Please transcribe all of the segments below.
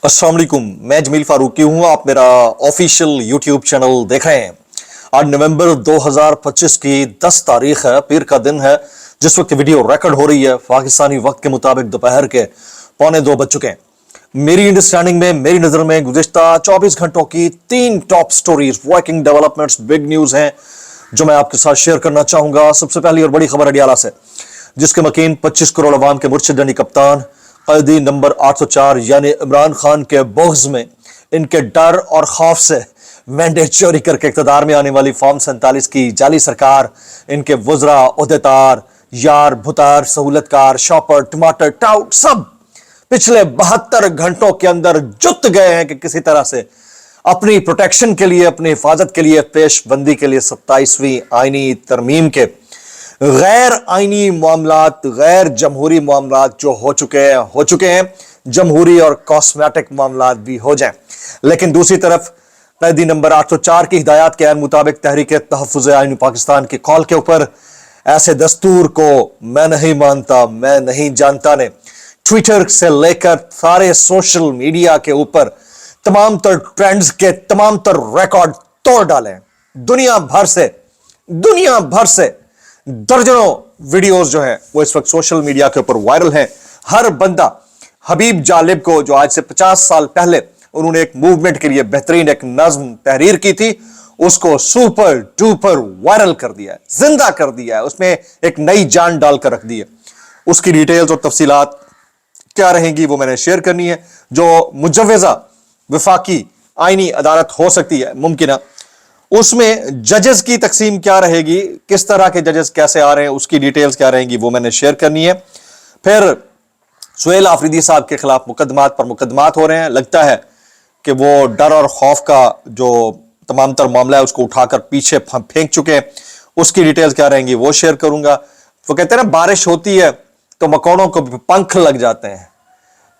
अस्सलाम वालेकुम, मैं जमील फारूकी हूं। आप मेरा ऑफिशियल यूट्यूब चैनल देख रहे हैं। आज नवंबर 2025 की 10 तारीख है, पीर का दिन है। जिस वक्त वीडियो रिकॉर्ड हो रही है पाकिस्तानी वक्त के मुताबिक दोपहर के 1:45 बज चुके हैं। मेरी अंडरस्टैंडिंग में, मेरी नजर में गुज़िश्ता 24 घंटों की 3 top stories, working developments, big news हैं जो मैं आपके साथ शेयर करना चाहूंगा। सबसे पहली और बड़ी खबर अडियाला से, जिसके मकीन 25 करोड़ अवाम के मुर्शिद यानी कप्तान कैदी नंबर 804 यानी इमरान खान के बोग्ज में, इनके डर और खौफ से मैंडेट चोरी करके इक़्तिदार में आने वाली फॉर्म 47 की जाली सरकार, इनके वज़रा, ओहदेदार, यार, भुतार, सहूलतकार, शॉपर, टमाटर, टाउट सब पिछले 72 घंटों के अंदर जुट गए हैं कि किसी तरह से अपनी प्रोटेक्शन के लिए, अपनी हिफाजत के लिए, पेशबंदी के लिए 27वीं आईनी तरमीम के गैर आईनी मामलात, गैर जमहूरी मामलात जो हो चुके हैं, जमहूरी और कॉस्मेटिक मामलात भी हो जाएं। लेकिन दूसरी तरफ कैदी नंबर 804 की हिदायत के ऐन मुताबिक तहरीक तहफ़्फ़ुज़ आईन पाकिस्तान की कॉल के ऊपर ऐसे दस्तूर को मैं नहीं मानता, मैं नहीं जानता ने ट्विटर से लेकर सारे सोशल मीडिया के ऊपर तमाम तर ट्रेंड्स के तमाम तर रिकॉर्ड तोड़ डाले। दुनिया भर से दर्जनों वीडियोस जो हैं वो इस वक्त सोशल मीडिया के ऊपर वायरल हैं। हर बंदा हबीब जालिब को, जो आज से 50 साल पहले उन्होंने एक मूवमेंट के लिए बेहतरीन एक नज्म तहरीर की थी, उसको सुपर डुपर वायरल कर दिया है, जिंदा कर दिया है, उसमें एक नई जान डालकर रख दी है। उसकी डिटेल्स और तफसीलात क्या रहेंगी वो मैंने शेयर करनी है। जो मुजव्वज़ा वफाकी आईनी अदालत हो सकती है मुमकिन, उसमें जजेस की तकसीम क्या रहेगी, किस तरह के जजेस कैसे आ रहे हैं, उसकी डिटेल्स क्या रहेंगी वो मैंने शेयर करनी है। फिर सुहेल आफरीदी साहब के खिलाफ मुकदमात पर मुकदमात हो रहे हैं। लगता है कि वो डर और खौफ का जो तमाम तर मामला है उसको उठाकर पीछे फेंक चुके हैं। उसकी डिटेल्स क्या रहेंगी वो शेयर करूंगा। वो कहते हैं ना, बारिश होती है तो मकोड़ों को पंख लग जाते हैं,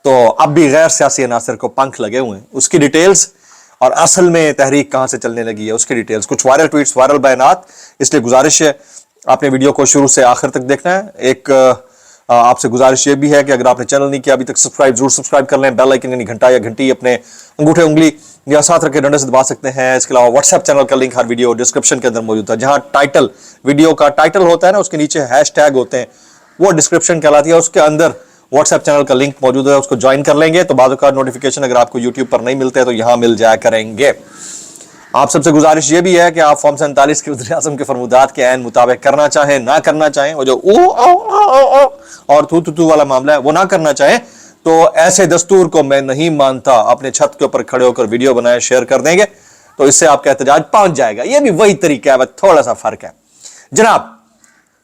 तो अब भी गैर सियासी अनासर को पंख लगे हुए हैं। उसकी डिटेल्स और असल में तहरीक कहां से चलने लगी है उसकी डिटेल्स, कुछ वायरल ट्वीट्स, वायरल बयानात। इसलिए गुजारिश है आपने वीडियो को शुरू से आखिर तक देखना है। एक आपसे गुजारिश ये भी है कि अगर आपने चैनल नहीं किया अभी तक, जरूर सब्सक्राइब कर लें। बेल आइकन यानी घंटा या घंटी अपने अंगूठे उंगली या साथ रख के डंडे से दबा सकते हैं। इसके अलावा व्हाट्सएप चैनल का लिंक हर वीडियो डिस्क्रिप्शन के अंदर मौजूद है। जहां टाइटल, वीडियो का टाइटल होता है ना, उसके नीचे हैशटैग होते हैं, वो डिस्क्रिप्शन कहलाती है। उसके अंदर व्हाट्सएप चैनल का लिंक मौजूद है, उसको ज्वाइन कर लेंगे तो बाद का नोटिफिकेशन अगर आपको यूट्यूब पर नहीं मिलते तो यहां मिल जाया करेंगे। आप सबसे गुजारिश ये भी है कि आप फॉर्म 47 के वज़ीर आज़म के फरमुदात के ऐन मुताबिक करना चाहें, ना करना चाहें, वो जो और तू वाला मामला है वो ना करना चाहें, तो ऐसे दस्तूर को मैं नहीं मानता अपने छत के ऊपर खड़े होकर वीडियो बनाए शेयर कर देंगे तो इससे आपका एहतजाज पहुंच जाएगा। ये भी वही तरीका है, थोड़ा सा फर्क है। जनाब,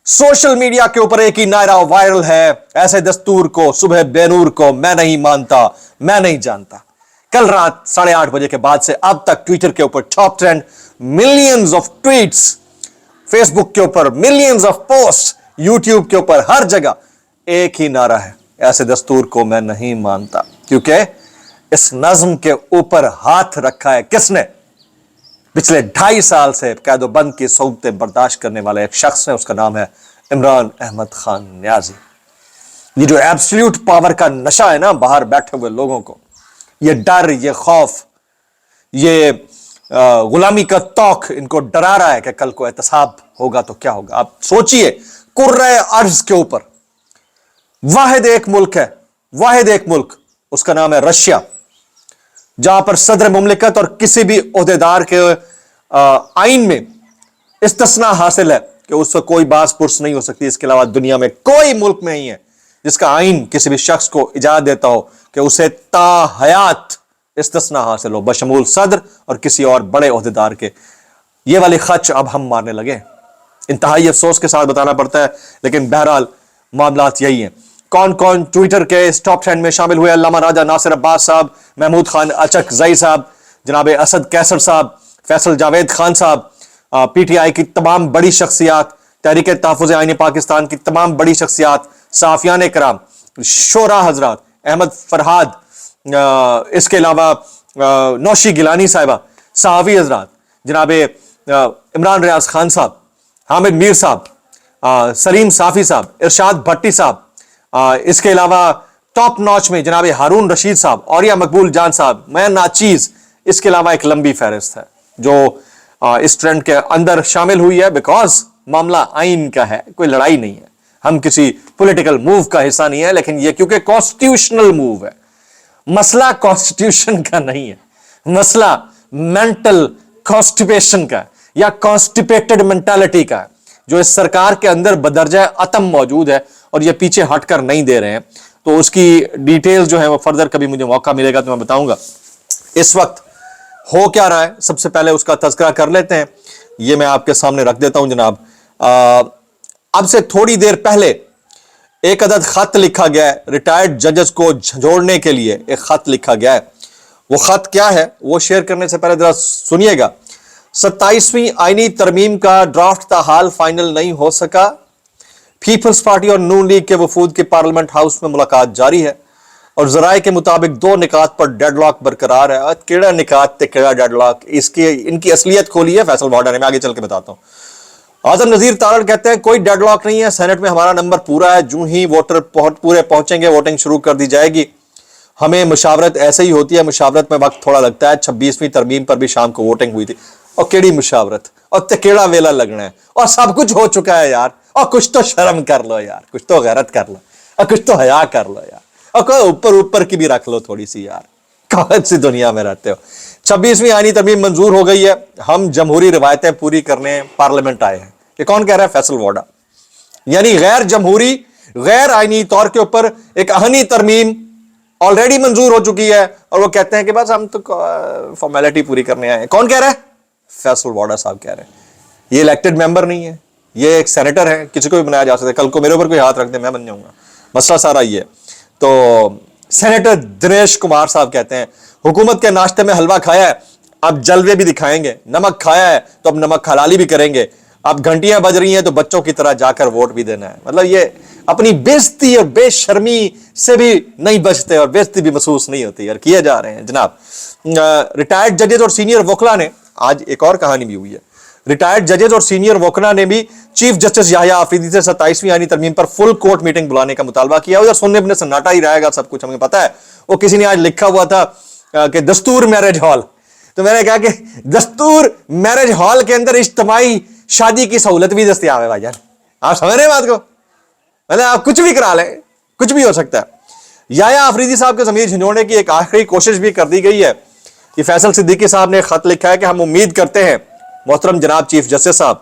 सोशल मीडिया के ऊपर एक ही नारा वायरल है, ऐसे दस्तूर को, सुबह बेनूर को मैं नहीं मानता, मैं नहीं जानता। कल रात 8:30 बजे के बाद से अब तक ट्विटर के ऊपर top trend, millions of tweets, Facebook के ऊपर मिलियंस ऑफ पोस्ट, यूट्यूब के ऊपर हर जगह एक ही नारा है, ऐसे दस्तूर को मैं नहीं मानता। क्योंकि इस नज्म के ऊपर हाथ रखा है किसने? पिछले 2.5 साल से कैदोबंद की सौतें बर्दाश्त करने वाला एक शख्स है, उसका नाम है इमरान अहमद खान न्याजी। ये जो एब्सोल्यूट पावर का नशा है ना बाहर बैठे हुए लोगों को, ये डर, ये खौफ, ये गुलामी का तौक इनको डरा रहा है कि कल को एहतसाब होगा तो क्या होगा। आप सोचिए, कुर्रे अर्ज के ऊपर वाहिद एक मुल्क है, वाहिद एक मुल्क, उसका नाम है रशिया, जहां पर सदर मुमलिकत और किसी भी ओहदेदार के आइन में इस्तिस्ना हासिल है कि उससे कोई बास पुर्स नहीं हो सकती। इसके अलावा दुनिया में कोई मुल्क में नहीं है जिसका आइन किसी भी शख्स को इजाजत देता हो कि उसे ताहयात इस्तिस्ना हासिल हो, बशमूल सदर और किसी और बड़े ओहदेदार के। ये वाले खच अब हम मारने लगे। इंतहाई अफसोस के साथ बताना पड़ता है, लेकिन बहरहाल मामलात यही है। कौन कौन ट्विटर के इस टॉप 10 में शामिल हुए? अल्लामा राजा नासिर अब्बास साहब, महमूद खान अचकजई साहब, जनाब असद कैसर साहब, फैसल जावेद खान साहब, पीटीआई की तमाम बड़ी शख्सियात, तहरीक तहफ़्फ़ुज़ आईन पाकिस्तान की तमाम बड़ी शख्सियात, सहाफ़ियान कराम, शोरा हजरात, अहमद फरहाद, इसके अलावा नौशी गिलानी साहिबा, सहाफ़ी हजरात, जनाब इमरान रियाज खान साहब, हामिद मीर साहब, सलीम साफ़ी साहब, इरशाद भट्टी साहब, इसके अलावा टॉप नॉच में जनाब हारून रशीद साहब, औरिया मकबूल जान साहब, मैं नाचीज, इसके अलावा एक लंबी फहरिस्त है जो इस ट्रेंड के अंदर शामिल हुई है। बिकॉज मामला आइन का है, कोई लड़ाई नहीं है, हम किसी पॉलिटिकल मूव का हिस्सा नहीं है, लेकिन ये क्योंकि कॉन्स्टिट्यूशनल मूव है, मसला कॉन्स्टिट्यूशन का नहीं है, मसला मेंटल कॉन्स्टिपेशन का या कॉन्स्टिपेटेड मेंटालिटी का, जो इस सरकार के अंदर बदरजा अतम मौजूद है और ये पीछे हटकर नहीं दे रहे हैं। तो उसकी डिटेल्स जो है वो फर्दर कभी मुझे मौका मिलेगा तो मैं बताऊंगा। इस वक्त हो क्या रहा है, सबसे पहले उसका तज़किरा कर लेते हैं। ये मैं आपके सामने रख देता हूं जनाब। अब से थोड़ी देर पहले एक अदद खत लिखा गया है, रिटायर्ड जजेस को झंझोड़ने के लिए एक खत लिखा गया है। वो खत क्या है वो शेयर करने से पहले जरा सुनिएगा। 27वीं आईनी तरमीम का ड्राफ्ट ताहाल फाइनल नहीं हो सका। पीपल्स पार्टी और नून लीग के वफूद की पार्लियामेंट हाउस में मुलाकात जारी है और जराए के मुताबिक 2 निकात पर डेडलॉक बरकरार है। केड़ा निकात ते केड़ा डेडलॉक, इसकी इनकी असलियत खोली है फैसल वाडा ने, मैं आगे चल के बताता हूं। आजम नजीर तारड़ कहते हैं कोई डेडलॉक नहीं है, सेनेट में हमारा नंबर पूरा है, जो ही वोटर पूरे पहुंचेंगे वोटिंग शुरू कर दी जाएगी। हमें मुशावरत ऐसे ही होती है, मुशावरत में वक्त थोड़ा लगता है। 26वीं तरमीम पर भी शाम को वोटिंग हुई थी और केड़ी मुशावरत और केड़ा वेला लगना है और सब कुछ हो चुका है यार। और कुछ तो शर्म कर लो यार, कुछ तो गैरत कर लो और कुछ तो हया कर लो यार, और कोई ऊपर ऊपर की भी रख लो थोड़ी सी यार। कौन सी दुनिया में रहते हो। 26वीं आईनी तरमीम मंजूर हो गई है, हम जमहूरी रिवायतें पूरी करने पार्लियामेंट आए हैं। ये कौन कह रहा है? फैसल वाडा। यानी गैर जमहूरी गैर आईनी तौर के ऊपर एक आहनी तरमीम ऑलरेडी मंजूर हो चुकी है और वो कहते हैं कि बस हम तो फॉर्मेलिटी पूरी करने आए हैं। कौन कह रहा है? फैसल वाडा साहब कह रहे हैं। ये इलेक्टेड मेंबर नहीं है, ये एक सेनेटर है, किसी को भी बनाया जा सकता है। कल को मेरे ऊपर कोई हाथ रख दे मैं बन जाऊंगा। मसला सारा ये है। तो सेनेटर दिनेश कुमार साहब कहते हैं हुकूमत के नाश्ते में हलवा खाया है, अब जलवे भी दिखाएंगे। नमक खाया है तो अब नमक हलाली भी करेंगे। अब घंटियां बज रही हैं तो बच्चों की तरह जाकर वोट भी देना है। मतलब ये अपनी बेइज्जती और बेशर्मी से भी नहीं बचते और बेइज्जती भी महसूस नहीं होती यार, किए जा रहे हैं जनाब। रिटायर्ड जजेस और सीनियर वकला ने, आज एक और कहानी भी हुई है, रिटायर्ड जजेस और सीनियर वकला ने भी चीफ जस्टिस याहिया आफरीदी से 27वीं आईनी तरमीम पर फुल कोर्ट मीटिंग बुलाने का मुतालबा किया। उधर सुनने में सन्नाटा ही रहेगा, सब कुछ हमें पता है। वो किसी ने आज लिखा हुआ था कि दस्तूर मैरिज हॉल, तो मैंने कहा कि दस्तूर मैरिज हॉल के अंदर इज्तिमाई शादी की सहूलत भी दस्तयाब है भाईजान। आप समझ रहे हैं बात को? मतलब आप कुछ भी करा लें, कुछ भी हो सकता है। याहिया आफरीदी साहब के ज़मीर झंझोड़ने की एक आखिरी कोशिश भी कर दी गई है। कि फैसल सिद्दीकी साहब ने खत लिखा है कि हम उम्मीद करते हैं मोहतरम जनाब चीफ जस्टिस साहब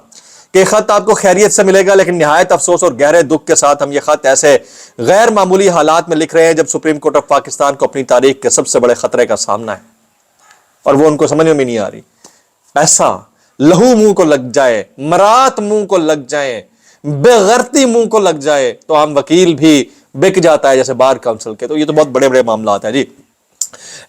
कि खत आपको खैरियत से मिलेगा, लेकिन निहायत अफसोस और गहरे दुख के साथ हम ये खत ऐसे गैर मामूली हालात में लिख रहे हैं जब सुप्रीम कोर्ट ऑफ पाकिस्तान को अपनी तारीख के सबसे बड़े खतरे का सामना है और वो उनको समझ में नहीं आ रही। ऐसा लहू मुंह को लग जाए, मरात मुंह को लग जाए, बेगर्ती मुंह को लग जाए तो हम वकील भी बिक जाता है जैसे बार काउंसिल के। तो ये तो बहुत बड़े बड़े मामला हैं जी।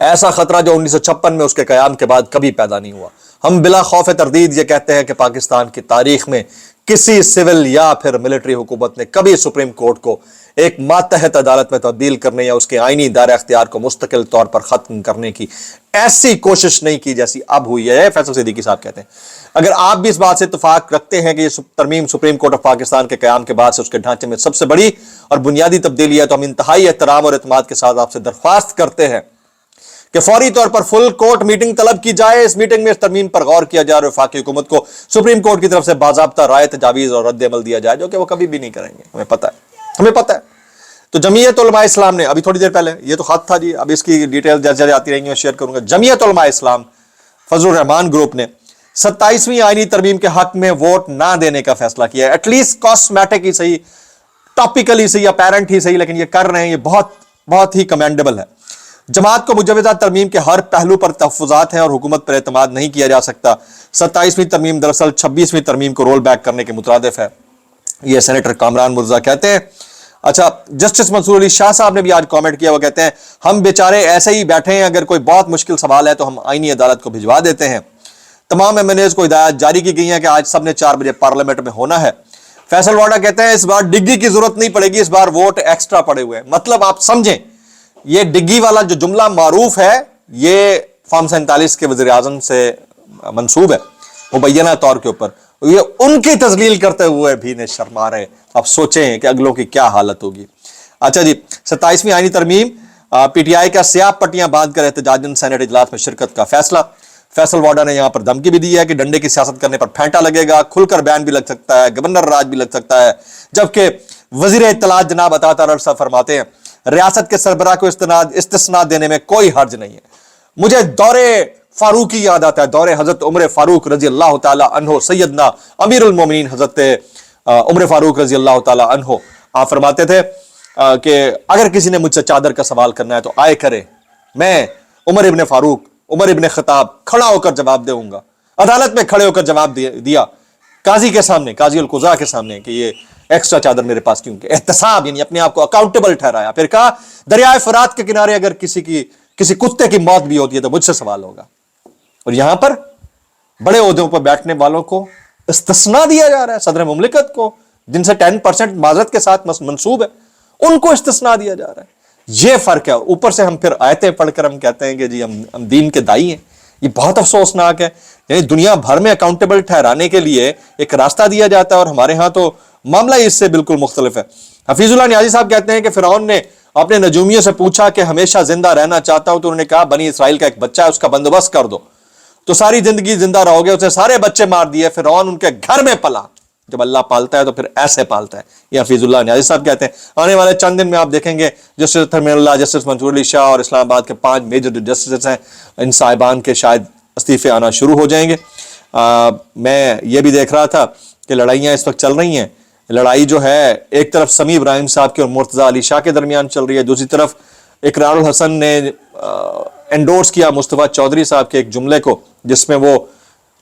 ऐसा खतरा जो 1956 में उसके कयाम के बाद कभी पैदा नहीं हुआ। हम बिला खौफ तरदीद ये कहते हैं कि पाकिस्तान की तारीख में किसी सिविल या फिर मिलिट्री हुकूमत ने कभी सुप्रीम कोर्ट को एक मातहत अदालत में तब्दील करने या उसके आईनी दायरा अख्तियार को मुस्तकिल तौर पर खत्म करने की ऐसी कोशिश नहीं की जैसी अब हुई है। फैसल सिद्दीकी साहब कहते हैं अगर आप भी इस बात से इत्तेफाक रखते हैं कि ये तरमीम सुप्रीम कोर्ट ऑफ पाकिस्तान के कयाम के बाद से उसके ढांचे में सबसे बड़ी और बुनियादी तब्दीली है, तो हम इंतहाई एहतराम और एतमाद के साथ आपसे दरख्वास्त करते हैं कि फौरी तौर पर फुल कोर्ट मीटिंग तलब की जाए। इस मीटिंग में इस तरमीम पर गौर किया जाए और वफाकी हुकूमत को सुप्रीम कोर्ट की तरफ से बाज़ाब्ता राय, तजावीज़ और रद्द अमल दिया जाए, जो कि वो कभी भी नहीं करेंगे। हमें पता है, हमें पता है। तो जमीयत उलमा इस्लाम ने, अभी थोड़ी देर पहले ये तो खत था जी, अब इसकी डिटेल जैसे आती रहेंगी मैं शेयर करूंगा। जमीयत उलमा इस्लाम फजलुर रहमान ग्रुप ने 27वीं आईनी तरमीम के हक में वोट ना देने का फैसला किया है। एटलीस्ट कॉस्मेटिक ही सही, टॉपिकली सही, अपेरेंट ही सही, लेकिन ये कर रहे हैं, ये बहुत बहुत ही कमेंडेबल है। जमात को मुजवजा तरमीम के हर पहलू पर तहफ़्फ़ुज़ात हैं और हुकूमत पर एतमाद नहीं किया जा सकता। 27वीं तरमीम दरअसल 26वीं तरमीम को रोल बैक करने के मुतरादिफ है, ये सेनेटर कामरान मुर्जा कहते हैं। अच्छा, जस्टिस मंसूर अली शाह साहब ने भी आज कमेंट किया। वो कहते हैं हम बेचारे ऐसे ही बैठे हैं, अगर कोई बहुत मुश्किल सवाल है तो हम आईनी अदालत को भिजवा देते हैं। तमाम MNAs को हिदायत जारी की गई है कि आज सबने 4 बजे पार्लियामेंट में होना है। फैसल वाडा कहते हैं इस बार डिग्गी की जरूरत नहीं पड़ेगी, इस बार वोट एक्स्ट्रा पड़े हुए हैं। मतलब आप समझें, ये डिग्गी वाला जो जुमला मारूफ है ये फॉर्म 47 के वज़ीर आज़म से मंसूब है मुबैना तौर के ऊपर। ये उनकी तजलील करते हुए भी ने शर्मा रहे। आप सोचें कि अगलों की क्या हालत होगी। अच्छा जी, 27वीं आईनी तरमीम, पीटीआई का स्याह पट्टियां बांध कर एहतजाजन सेनेट इजलास में शिरकत का फैसला। फैसल वाडा ने यहां पर धमकी भी दी है कि डंडे की सियासत करने पर फेंटा लगेगा, खुलकर बयान भी लग सकता है, गवर्नर राज भी लग सकता है। जबकि वजीर इत्तलात जनाब अता अरशद फरमाते हैं रियासत के सरबराह को इस्तिस्ना देने में कोई हर्ज नहीं है। मुझे दौरे फारूकी याद आता है, दौरे हजरत उमर फारूक रजी अल्लाह तआला अन्हो, सैयदना अमीरुल मोमिनीन हजरत उमर फारूक रजी अल्लाह तआला अन्हो, आप फरमाते थे कि अगर किसी ने मुझसे चादर का सवाल करना है तो आए करे, मैं उमर इब्ने फारूक, उमर इब्ने खताब खड़ा होकर जवाब दूंगा। अदालत में खड़े होकर जवाब दिया काजी के सामने, काजी अल कुज़ा के सामने कि ये एक्स्ट्रा चादर मेरे पास क्यों, एहतसाब यानी अपने आप को अकाउंटेबल ठहराया। फिर कहा दरियाए फरात के किनारे अगर किसी कुत्ते की मौत भी होती है तो मुझसे सवाल होगा। और यहां पर बड़े ओहदों पर बैठने वालों को इस्तिस्ना दिया जा रहा है, सदर मुमलिकत को जिनसे 10% माजरत के साथ मंसूब है उनको इस्तिस्ना दिया जा रहा है। ये फर्क है। ऊपर से हम फिर आयतें पढ़कर हम कहते हैं कि जी हम दीन के दाई हैं। ये बहुत अफसोसनाक है। यानी दुनिया भर में अकाउंटेबल ठहराने के लिए एक रास्ता दिया जाता है और हमारे यहां तो मामला इससे बिल्कुल मुख्तलिफ है। हफीजुल्लाह नियाज़ी साहब कहते हैं कि फिरौन ने अपने नजूमियों से पूछा कि हमेशा जिंदा रहना चाहता हूं, तो उन्होंने कहा बनी इसराइल का एक बच्चा है, उसका बंदोबस्त कर दो तो सारी जिंदगी जिंदा रहोगे। उसने सारे बच्चे मार दिए, फिरौन उनके घर में पला। जब अल्लाह पालता है तो फिर ऐसे पालता है। ये हफीजुल्लाह नियाज़ी साहब कहते हैं। आने वाले चंद दिन में आप देखेंगे जस्टिस थरमीनुल्लाह, जस्टिस मंसूर अली शाह और इस्लामाबाद के 5 मेजर जस्टिस हैं, इन साहिबान के शायद इस्तीफे आना शुरू हो जाएंगे। मैं ये भी देख रहा था कि लड़ाइयाँ इस वक्त चल रही हैं। लड़ाई जो है एक तरफ समी इब्राहिम साहब के और मुर्तज़ा अली शाह के दरमियान चल रही है, दूसरी तरफ इकरारुल हसन ने एंडोर्स किया मुस्तफ़ा चौधरी साहब के एक जुमले को जिसमें वो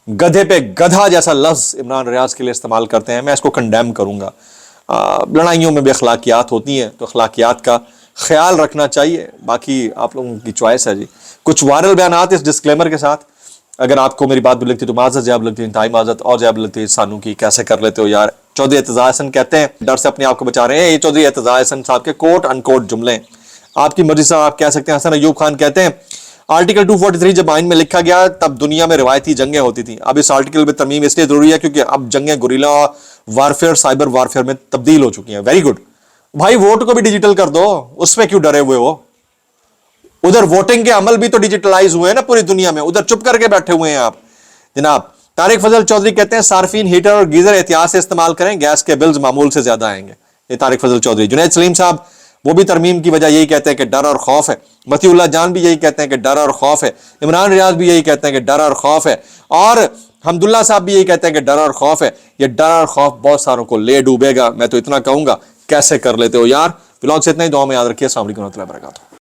गधे पे गधा जैसा लफ्ज़ इमरान रियाज के लिए इस्तेमाल करते हैं। मैं इसको कंडेम करूँगा। लड़ाइयों में भी अखलाकियात होती हैं तो अखलाकियात का ख्याल रखना चाहिए। बाकी आप लोगों की चॉइस है जी। कुछ वायरल बयानात इस डिस्क्लेमर के साथ, अगर आपको मेरी बात भी लगती तो माजत जवाब लगती है, इंतहाई माजत और जवाब लगती है सानू की कैसे कर लेते हो यार। चौधरी एतज़ा हसन कहते हैं डर से अपने आप को बचा रहे हैं। ये चौधरी एतज़ा हसन साहब के कोट अनकोट जुमले, आपकी मर्जी साहब आप कह सकते हैं। हसन अयूब खान कहते हैं आर्टिकल 243 जब आइन में लिखा गया तब दुनिया में रिवायती जंगें होती थी। अब इस आर्टिकल में तरमीम इसलिए जरूरी है क्योंकि अब जंगें गुरिल्ला वारफेयर, साइबर वारफेयर में तब्दील हो चुकी हैं। वेरी गुड भाई, वोट को भी डिजिटल कर दो, उसमें क्यों डरे हुए हो। उधर वोटिंग के अमल भी तो डिजिटलाइज हुए हैं ना पूरी दुनिया में, उधर चुप करके बैठे हुए हैं आप जनाब। तारिक फजल चौधरी कहते हैं सार्फिन हीटर और गीजर एहतियात से इस्तेमाल करें, गैस के बिल्स मामूल से ज्यादा आएंगे। ये तारिक फजल चौधरी। जुनैद सलीम साहब वो भी तरमीम की वजह यही कहते हैं कि डर और खौफ है। मतीउल्लाह जान भी यही कहते हैं कि डर और खौफ है। इमरान रियाज भी यही कहते हैं कि डर और खौफ है। और हमदुल्ला साहब भी यही कहते हैं कि डर और खौफ है। ये डर और खौफ बहुत सारों को ले डूबेगा। मैं तो इतना कहूंगा कैसे कर लेते हो यार। फिलहाल से इतना ही, दुआ में याद रखिए। अस्सलाम वालेकुम व रहमतुल्लाहि व बरकातहू।